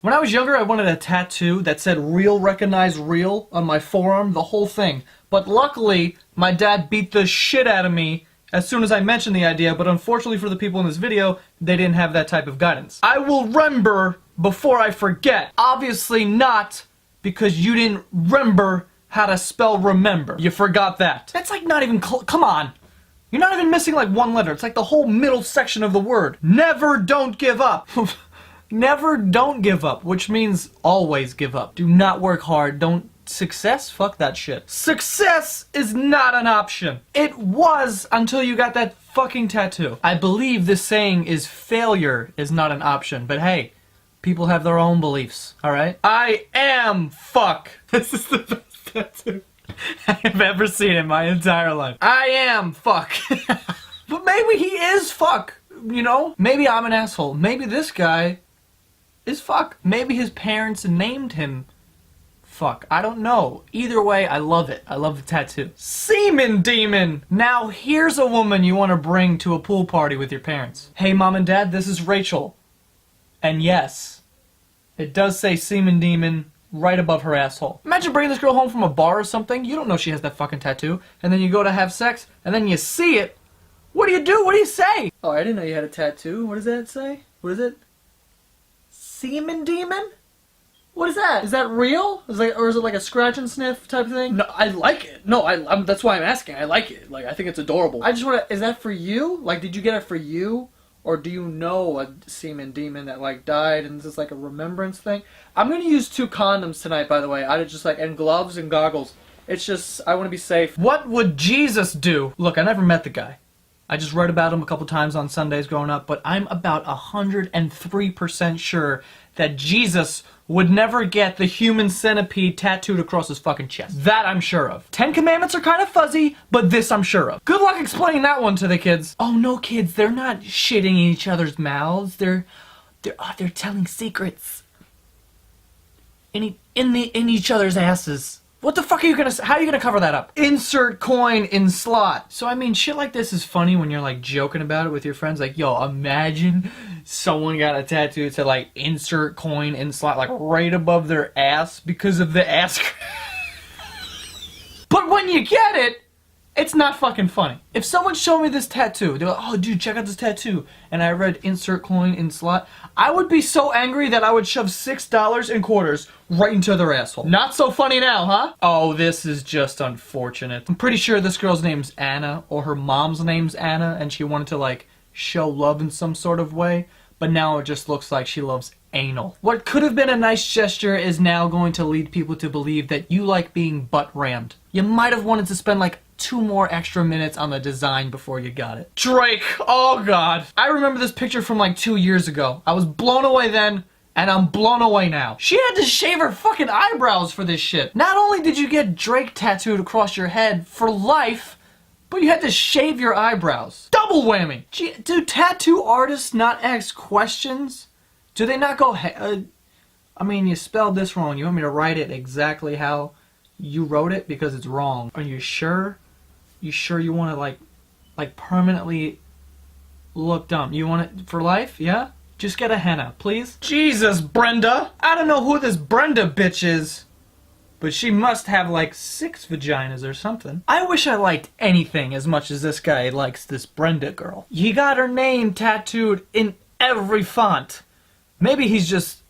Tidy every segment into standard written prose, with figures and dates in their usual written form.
When I was younger, I wanted a tattoo that said "Real Recognize Real" on my forearm, the whole thing. But luckily, my dad beat the shit out of me as soon as I mentioned the idea, but unfortunately for the people in this video, they didn't have that type of guidance. I will remember before I forget. Obviously not, because you didn't remember how to spell remember. You forgot that. That's like not even come on. You're not even missing like one letter. It's like the whole middle section of the word. Never don't give up. Never don't give up, which means always give up. Do not work hard. Don't success? Fuck that shit. Success is not an option. It was until you got that fucking tattoo. I believe this saying is failure is not an option, but hey, people have their own beliefs, alright? I am fuck. This is the best tattoo I have ever seen in my entire life. I am fuck. But maybe he is fuck, you know? Maybe I'm an asshole. Maybe this guy is fuck. Maybe his parents named him fuck. I don't know. Either way, I love it. I love the tattoo. Semen demon! Now here's a woman you want to bring to a pool party with your parents. Hey mom and dad, this is Rachel. And yes, it does say semen demon right above her asshole. Imagine bringing this girl home from a bar or something. You don't know she has that fucking tattoo. And then you go to have sex, and then you see it. What do you do? What do you say? Oh, I didn't know you had a tattoo. What does that say? What is it? Semen demon? What is that? Is that real? Or is it like a scratch and sniff type thing? No, I like it. No, that's why I'm asking. I like it. Like, I think it's adorable. I just want to, is that for you? Like, did you get it for you? Or do you know a semen demon that, like, died and this is like a remembrance thing? I'm gonna use 2 condoms tonight, by the way. I just like, and gloves and goggles. It's just, I want to be safe. What would Jesus do? Look, I never met the guy. I just read about him a couple times on Sundays growing up, but I'm about 103% sure that Jesus would never get the human centipede tattooed across his fucking chest. That I'm sure of. 10 Commandments are kind of fuzzy, but this I'm sure of. Good luck explaining that one to the kids. Oh no, kids, they're not shitting in each other's mouths. They're telling secrets. In each other's asses. What the fuck are you gonna say? How are you gonna cover that up? Insert coin in slot. So I mean, shit like this is funny when you're like joking about it with your friends. Like, yo, imagine someone got a tattoo to like insert coin in slot, like right above their ass because of the ass. But when you get it, it's not fucking funny. If someone showed me this tattoo, they're like, oh dude, check out this tattoo, and I read insert coin in slot, I would be so angry that I would shove $6 in quarters right into their asshole. Not so funny now, huh? Oh, this is just unfortunate. I'm pretty sure this girl's name's Anna, or her mom's name's Anna, and she wanted to like show love in some sort of way, but now it just looks like she loves anal. What could have been a nice gesture is now going to lead people to believe that you like being butt rammed. You might have wanted to spend like 2 more extra minutes on the design before you got it. Drake, oh god. I remember this picture from like 2 years ago. I was blown away then, and I'm blown away now. She had to shave her fucking eyebrows for this shit. Not only did you get Drake tattooed across your head for life, but you had to shave your eyebrows. Double whammy. Gee, do tattoo artists not ask questions? Do they not go, hey, I mean, you spelled this wrong. You want me to write it exactly how you wrote it? Because it's wrong. Are you sure? You sure you want to like permanently look dumb? You want it for life? Yeah? Just get a henna, please. Jesus, Brenda. I don't know who this Brenda bitch is, but she must have like 6 vaginas or something. I wish I liked anything as much as this guy likes this Brenda girl. He got her name tattooed in every font. Maybe he's just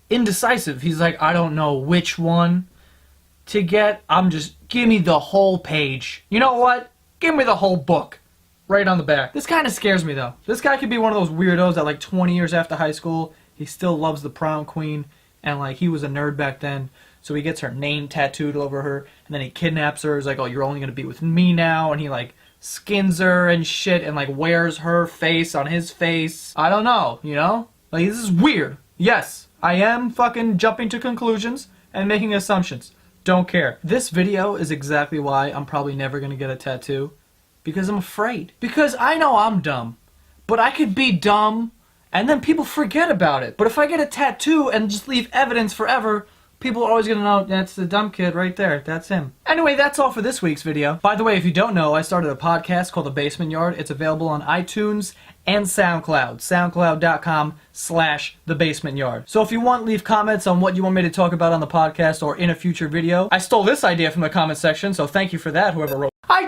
indecisive. He's like, I don't know which one to get. Give me the whole page. You know what? Give me the whole book. Right on the back. This kind of scares me though. This guy could be one of those weirdos that like 20 years after high school, he still loves the prom queen, and like he was a nerd back then, so he gets her name tattooed over her, and then he kidnaps her. He's like, oh, you're only gonna be with me now, and he like skins her and shit, and like wears her face on his face. I don't know, you know? Like, this is weird. Yes, I am fucking jumping to conclusions and making assumptions. Don't care. This video is exactly why I'm probably never gonna get a tattoo. Because I'm afraid. Because I know I'm dumb. But I could be dumb, and then people forget about it. But if I get a tattoo and just leave evidence forever, People are always gonna know that's the dumb kid right there. That's him. Anyway, that's all for this week's video. By the way, if you don't know, I started a podcast called The Basement Yard. It's available on iTunes and SoundCloud. SoundCloud.com/TheBasementYard. So if you want, leave comments on what you want me to talk about on the podcast or in a future video. I stole this idea from the comment section, so thank you for that, whoever wrote. I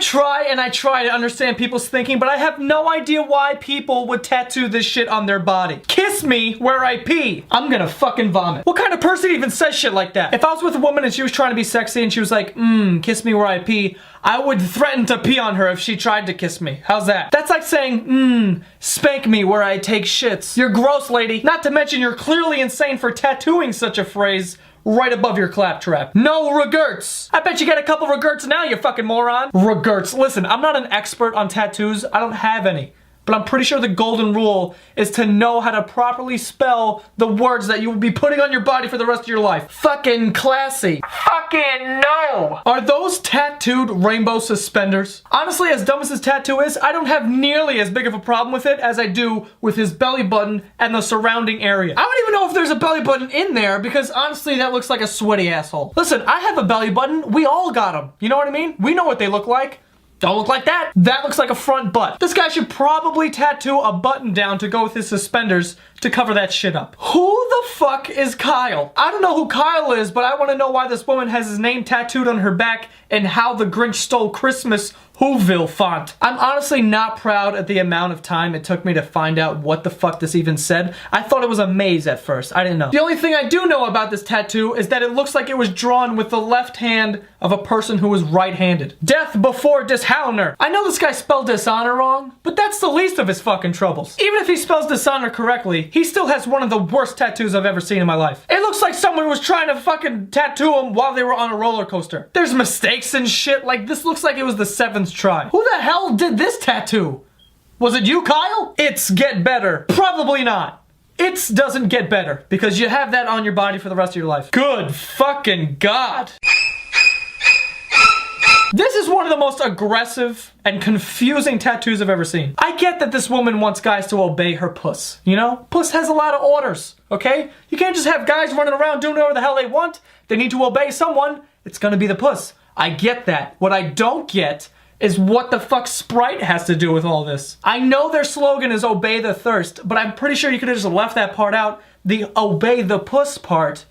try to understand people's thinking, but I have no idea why people would tattoo this shit on their body. Kiss me where I pee. I'm gonna fucking vomit. What kind of person even says shit like that? If I was with a woman and she was trying to be sexy and she was like, kiss me where I pee, I would threaten to pee on her if she tried to kiss me. How's that? That's like saying, spank me where I take shits. You're gross, lady. Not to mention you're clearly insane for tattooing such a phrase right above your claptrap. No regrets. I bet you get a couple regrets now, you fucking moron. Regrets. Listen, I'm not an expert on tattoos. I don't have any. But I'm pretty sure the golden rule is to know how to properly spell the words that you will be putting on your body for the rest of your life. Fucking classy. Fucking no. Are those tattooed rainbow suspenders? Honestly, as dumb as his tattoo is, I don't have nearly as big of a problem with it as I do with his belly button and the surrounding area. I don't even know if there's a belly button in there because honestly, that looks like a sweaty asshole. Listen, I have a belly button. We all got them. You know what I mean? We know what they look like. Don't look like that. That looks like a front butt. This guy should probably tattoo a button down to go with his suspenders to cover that shit up. Who the fuck is Kyle? I don't know who Kyle is, but I want to know why this woman has his name tattooed on her back and how the Grinch Stole Christmas Whoville font. I'm honestly not proud at the amount of time it took me to find out what the fuck this even said. I thought it was a maze at first. I didn't know. The only thing I do know about this tattoo is that it looks like it was drawn with the left hand of a person who was right-handed. Death before dishonor. I know this guy spelled dishonor wrong, but that's the least of his fucking troubles. Even if he spells dishonor correctly, he still has one of the worst tattoos I've ever seen in my life. It looks like someone was trying to fucking tattoo him while they were on a roller coaster. There's mistakes and shit. Like, this looks like it was the 7th try. Who the hell did this tattoo? Was it you, Kyle? It's get better. Probably not. It's doesn't get better because you have that on your body for the rest of your life. Good fucking God. This is one of the most aggressive and confusing tattoos I've ever seen. I get that this woman wants guys to obey her puss. You know? Puss has a lot of orders, okay? You can't just have guys running around doing whatever the hell they want. They need to obey someone. It's gonna be the puss. I get that. What I don't get is what the fuck Sprite has to do with all this. I know their slogan is obey the thirst, but I'm pretty sure you could have just left that part out. The obey the puss part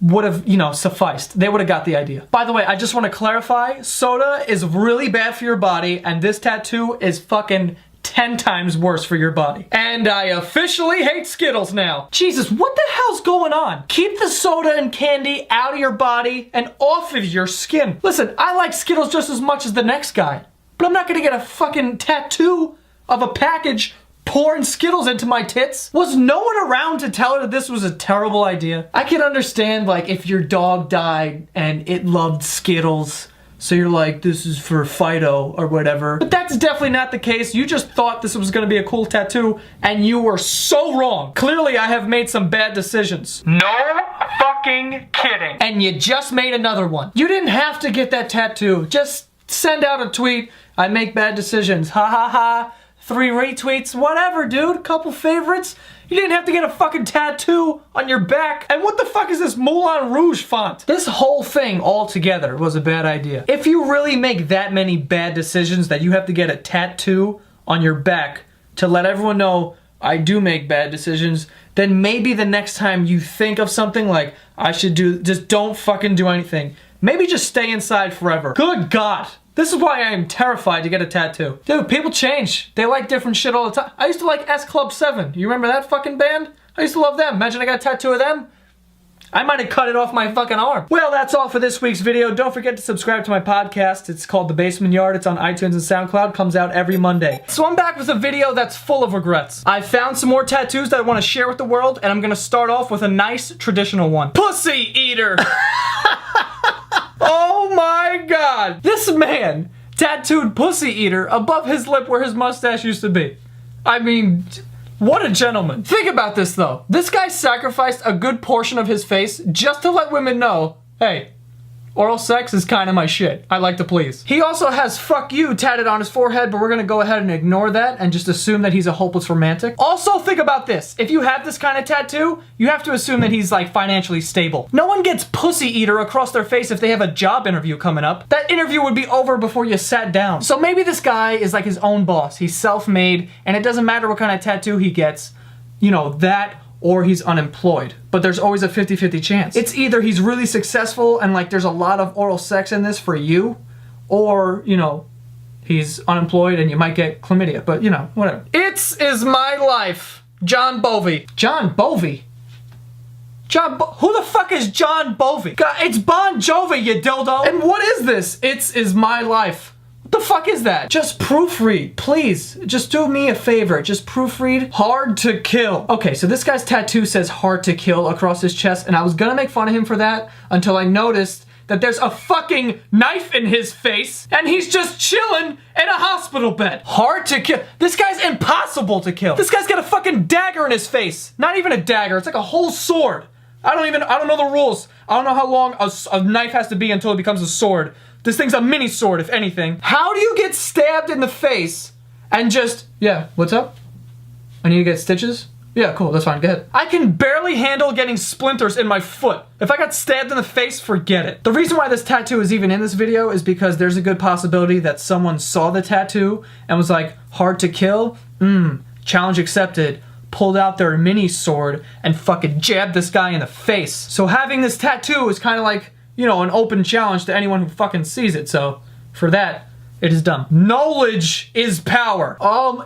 would have, you know, sufficed. They would have got the idea. By the way, I just want to clarify, soda is really bad for your body, and this tattoo is fucking 10 times worse for your body. And I officially hate Skittles now. Jesus, what the hell's going on? Keep the soda and candy out of your body and off of your skin. Listen, I like Skittles just as much as the next guy, but I'm not gonna get a fucking tattoo of a package pouring Skittles into my tits. Was no one around to tell her that this was a terrible idea? I can understand, like, if your dog died and it loved Skittles, so you're like, this is for Fido or whatever. But that's definitely not the case. You just thought this was gonna be a cool tattoo and you were so wrong. Clearly, I have made some bad decisions. No fucking kidding. And you just made another one. You didn't have to get that tattoo. Just send out a tweet. I make bad decisions. Ha ha ha. 3 retweets, whatever, dude. Couple favorites. You didn't have to get a fucking tattoo on your back. And what the fuck is this Moulin Rouge font? This whole thing altogether was a bad idea. If you really make that many bad decisions that you have to get a tattoo on your back to let everyone know I do make bad decisions, then maybe the next time you think of something like I should do, just don't fucking do anything. Maybe just stay inside forever. Good God. This is why I am terrified to get a tattoo. Dude, people change. They like different shit all the time. I used to like S Club 7. You remember that fucking band? I used to love them. Imagine I got a tattoo of them. I might have cut it off my fucking arm. Well, that's all for this week's video. Don't forget to subscribe to my podcast. It's called The Basement Yard. It's on iTunes and SoundCloud. Comes out every Monday. So I'm back with a video that's full of regrets. I found some more tattoos that I want to share with the world, and I'm gonna start off with a nice traditional one. Pussy Eater! Oh my God! This man tattooed Pussy Eater above his lip where his mustache used to be. I mean, what a gentleman. Think about this though. This guy sacrificed a good portion of his face just to let women know, hey, Oral sex is kind of my shit. I like to please. He also has fuck you tatted on his forehead, but we're gonna go ahead and ignore that and just assume that he's a hopeless romantic. Also, think about this. If you have this kind of tattoo, you have to assume that he's like financially stable. No one gets pussy eater across their face if they have a job interview coming up. That interview would be over before you sat down. So maybe this guy is like his own boss. He's self-made, and it doesn't matter what kind of tattoo he gets. You know, that or he's unemployed. But there's always a 50-50 chance. It's either he's really successful and like there's a lot of oral sex in this for you, or, you know, he's unemployed and you might get chlamydia, but you know, whatever. It's is my life. John Bovey. John Bovey? Who the fuck is John Bovey? God, it's Bon Jovi, you dildo. And what is this? It's is my life. What the fuck is that? Just proofread, please. Just do me a favor. Just proofread hard to kill. Okay, so this guy's tattoo says hard to kill across his chest, and I was gonna make fun of him for that until I noticed that there's a fucking knife in his face and he's just chilling in a hospital bed. Hard to kill. This guy's impossible to kill. This guy's got a fucking dagger in his face. Not even a dagger, it's like a whole sword. I don't know the rules. I don't know how long a knife has to be until it becomes a sword. This thing's a mini sword, if anything. How do you get stabbed in the face and just, yeah, what's up? I need to get stitches? Yeah, cool, that's fine, go ahead. I can barely handle getting splinters in my foot. If I got stabbed in the face, forget it. The reason why this tattoo is even in this video is because there's a good possibility that someone saw the tattoo and was like, hard to kill? Challenge accepted. Pulled out their mini sword and fucking jabbed this guy in the face. So having this tattoo is kind of like, you know, an open challenge to anyone who fucking sees it. So for that, it is dumb. Knowledge is power.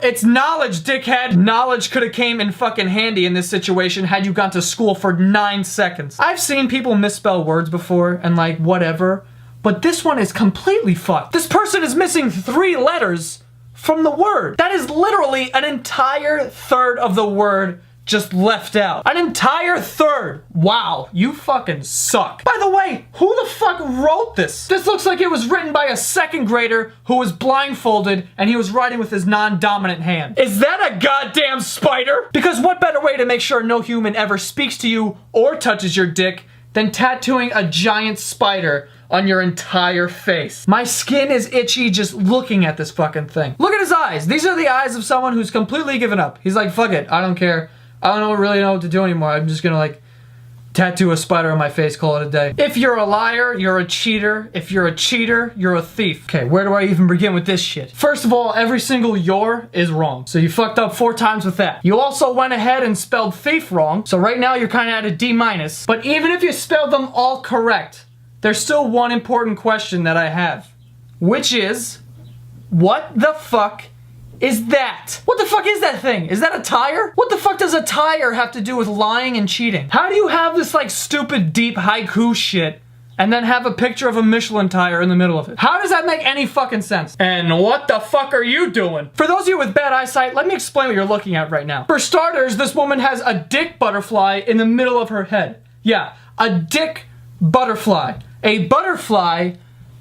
It's knowledge, dickhead. Knowledge could have came in fucking handy in this situation had you gone to school for 9 seconds. I've seen people misspell words before and like whatever, but this one is completely fucked. This person is missing 3 letters from the word. That is literally an entire third of the word just left out. An entire third. Wow, you fucking suck. By the way, who the fuck wrote this? This looks like it was written by a 2nd grader who was blindfolded and he was writing with his non-dominant hand. Is that a goddamn spider? Because what better way to make sure no human ever speaks to you or touches your dick than tattooing a giant spider on your entire face. My skin is itchy just looking at this fucking thing. Look at his eyes. These are the eyes of someone who's completely given up. He's like, fuck it, I don't care. I don't really know what to do anymore. I'm just gonna like tattoo a spider on my face, call it a day. If you're a liar, you're a cheater. If you're a cheater, you're a thief. Okay, where do I even begin with this shit? First of all, every single "your" is wrong. So you fucked up 4 times with that. You also went ahead and spelled thief wrong. So right now you're kind of at a D-. But even if you spelled them all correct, there's still one important question that I have, which is, what the fuck is that? What the fuck is that thing? Is that a tire? What the fuck does a tire have to do with lying and cheating? How do you have this like stupid deep haiku shit and then have a picture of a Michelin tire in the middle of it? How does that make any fucking sense? And what the fuck are you doing? For those of you with bad eyesight, let me explain what you're looking at right now. For starters, this woman has a dick butterfly in the middle of her head. Yeah, a dick butterfly. A butterfly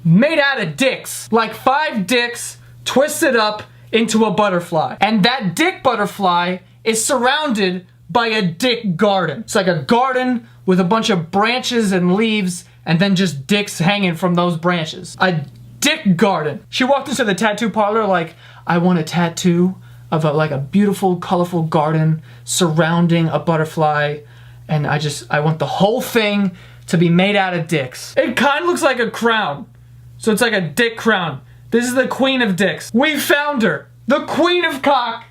made out of dicks. Like 5 dicks twisted up into a butterfly. And that dick butterfly is surrounded by a dick garden. It's like a garden with a bunch of branches and leaves and then just dicks hanging from those branches. A dick garden. She walked into the tattoo parlor like, I want a tattoo of like a beautiful, colorful garden surrounding a butterfly, and I want the whole thing to be made out of dicks. It kind of looks like a crown. So it's like a dick crown. This is the queen of dicks. We found her. The queen of cock.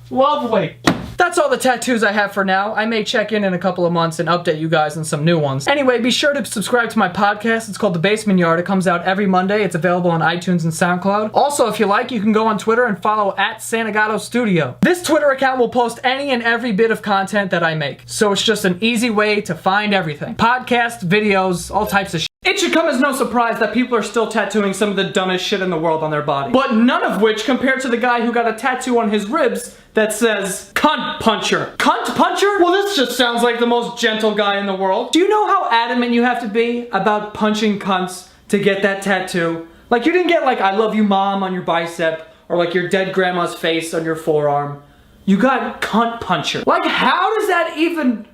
Lovely. That's all the tattoos I have for now. I may check in a couple of months and update you guys on some new ones. Anyway, be sure to subscribe to my podcast. It's called The Basement Yard. It comes out every Monday. It's available on iTunes and SoundCloud. Also, if you like, you can go on Twitter and follow @Santagato Studio. This Twitter account will post any and every bit of content that I make. So it's just an easy way to find everything. Podcasts, videos, all types of shit. It should come as no surprise that people are still tattooing some of the dumbest shit in the world on their body. But none of which compared to the guy who got a tattoo on his ribs that says, cunt puncher. Cunt puncher? Well, this just sounds like the most gentle guy in the world. Do you know how adamant you have to be about punching cunts to get that tattoo? Like, you didn't get like, I love you mom on your bicep, or like your dead grandma's face on your forearm. You got cunt puncher. Like, how does that even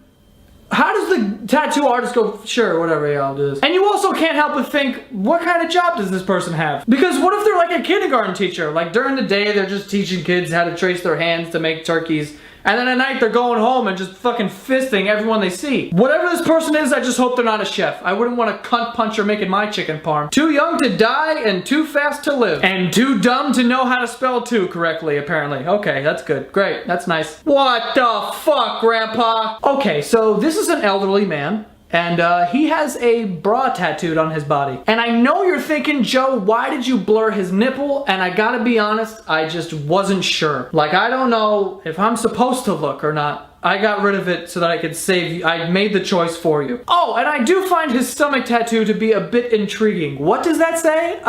How does the tattoo artist go, sure, whatever, yeah, I'll do this. And you also can't help but think, what kind of job does this person have? Because what if they're like a kindergarten teacher? Like during the day, they're just teaching kids how to trace their hands to make turkeys. And then at night, they're going home and just fucking fisting everyone they see. Whatever this person is, I just hope they're not a chef. I wouldn't want a cunt puncher making my chicken parm. Too young to die and too fast to live. And too dumb to know how to spell two correctly, apparently. Okay, that's good. Great, that's nice. What the fuck, Grandpa? Okay, so this is an elderly man. And he has a bra tattooed on his body. And I know you're thinking, Joe, why did you blur his nipple? And I gotta be honest, I just wasn't sure. Like, I don't know if I'm supposed to look or not. I got rid of it so that I could save you. I made the choice for you. Oh, and I do find his stomach tattoo to be a bit intriguing. What does that say?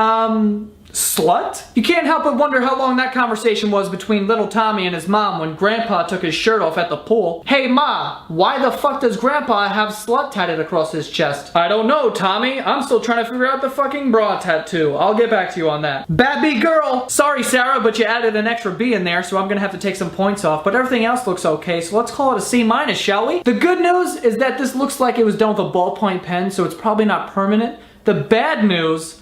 Slut? You can't help but wonder how long that conversation was between little Tommy and his mom when Grandpa took his shirt off at the pool. Hey Ma, why the fuck does Grandpa have slut tatted across his chest? I don't know, Tommy. I'm still trying to figure out the fucking bra tattoo. I'll get back to you on that. Babby girl! Sorry, Sarah, but you added an extra B in there, so I'm gonna have to take some points off, but everything else looks okay, so let's call it a C-, shall we? The good news is that this looks like it was done with a ballpoint pen, so it's probably not permanent. The bad news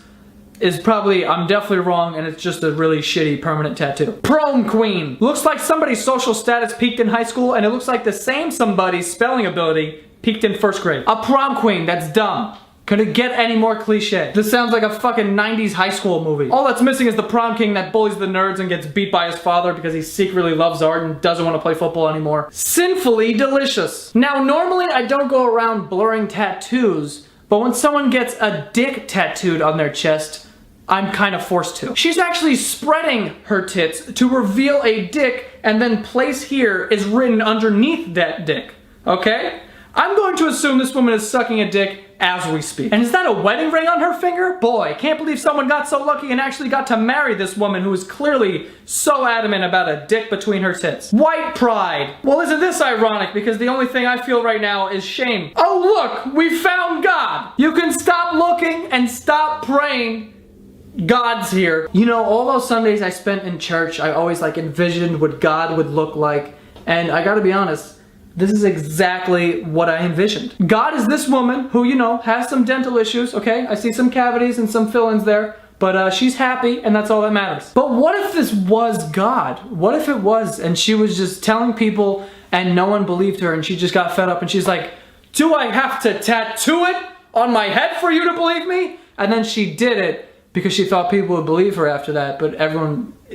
is probably, I'm definitely wrong, and it's just a really shitty permanent tattoo. Prom queen. Looks like somebody's social status peaked in high school, and it looks like the same somebody's spelling ability peaked in first grade. A prom queen, that's dumb. Could it get any more cliche? This sounds like a fucking 90s high school movie. All that's missing is the prom king that bullies the nerds and gets beat by his father because he secretly loves art and doesn't want to play football anymore. Sinfully delicious. Now, normally I don't go around blurring tattoos, but when someone gets a dick tattooed on their chest, I'm kind of forced to. She's actually spreading her tits to reveal a dick, and then place here is written underneath that dick. Okay? I'm going to assume this woman is sucking a dick as we speak. And is that a wedding ring on her finger? Boy, can't believe someone got so lucky and actually got to marry this woman who is clearly so adamant about a dick between her tits. White pride. Well, isn't this ironic? Because the only thing I feel right now is shame. Oh look, we found God. You can stop looking and stop praying. God's here. You know, all those Sundays I spent in church, I always like envisioned what God would look like. And I gotta be honest, this is exactly what I envisioned. God is this woman who, you know, has some dental issues, okay? I see some cavities and some fill-ins there, but she's happy and that's all that matters. But what if this was God? What if it was and she was just telling people and no one believed her and she just got fed up and she's like, do I have to tattoo it on my head for you to believe me? And then she did it because she thought people would believe her after that, but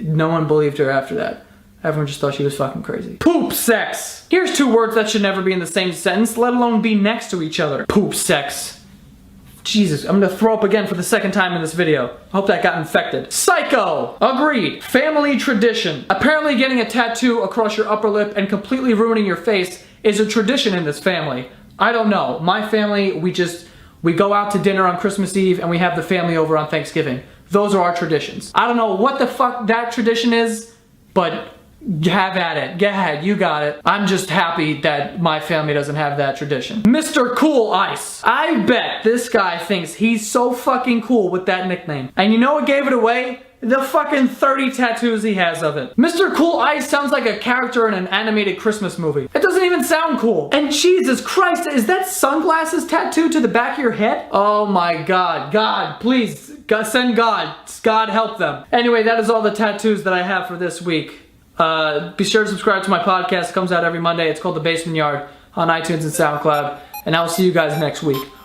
no one believed her after that. Everyone just thought she was fucking crazy. Poop sex. Here's two words that should never be in the same sentence, let alone be next to each other. Poop sex. Jesus, I'm gonna throw up again for the second time in this video. I hope that got infected. Psycho. Agreed. Family tradition. Apparently getting a tattoo across your upper lip and completely ruining your face is a tradition in this family. I don't know. My family, we go out to dinner on Christmas Eve and we have the family over on Thanksgiving. Those are our traditions. I don't know what the fuck that tradition is, but have at it. Go ahead, you got it. I'm just happy that my family doesn't have that tradition. Mr. Cool Ice. I bet this guy thinks he's so fucking cool with that nickname. And you know what gave it away? The fucking 30 tattoos he has of it. Mr. Cool Ice sounds like a character in an animated Christmas movie. It doesn't even sound cool. And Jesus Christ, is that sunglasses tattooed to the back of your head? Oh my God. God, please, God, send God. God help them. Anyway, that is all the tattoos that I have for this week. Be sure to subscribe to my podcast. It comes out every Monday. It's called The Basement Yard on iTunes and SoundCloud. And I will see you guys next week.